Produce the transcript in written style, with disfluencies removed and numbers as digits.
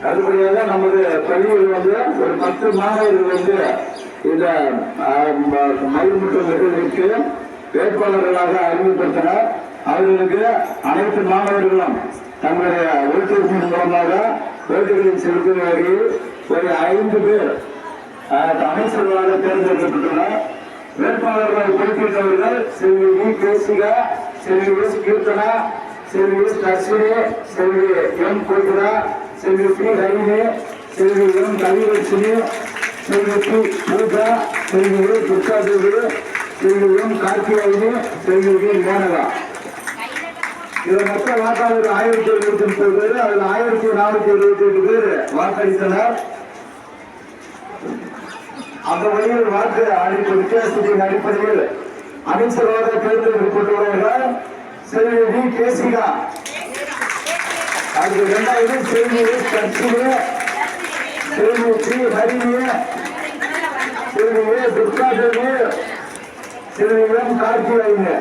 அதுபடியாக நமது பள்ளியில் வந்து ஒரு 10 மாணவர்கள் வந்து இந்த மயில்முட்டு நிகழ்ச்சிக்கு வேட்பாளர்களாக அறிமுகப்படுத்தினர். அவர்களுக்கு அனைத்து மாணவர்களும் தங்களுடைய ஓட்டுநர் மூலமாக ஓட்டுகளை செலுத்தும் வகையில் ஒரு 5 பேர் அமைச்சர்களாக தேர்ந்தெடுக்கப்பட்டுள்ளனர். வேட்பாளர்கள் குறிப்பிட்டவர்கள் Selvi V Kesika, Selvi S Keerthana, Selvi S Dharshini, Selvi M Kokila, Selvi P Harini, Selvi M Kavilakshmi, Selvi P Pooja, Selvi A Durgadevi, Selvi M Karthiyayini, Selvi V Menaka. இதில் மொத்த வாக்காளர் 1073 பேர். அதில் 1478 பேர் வாக்களித்தனர். அந்த வழியில் வாக்கு அளிப்பு வித்தியாசத்தின் அடிப்படையில் அமைச்சராக தேர்ந்தெடுக்கப்பட்டுள்ளவர்கள் செல்வி வி கேசிகா, அதுக்கு 2வது செல்வி S Dharshini, Selvi P Harini, Selvi A Durgadevi, Selvi M Karthiyayini.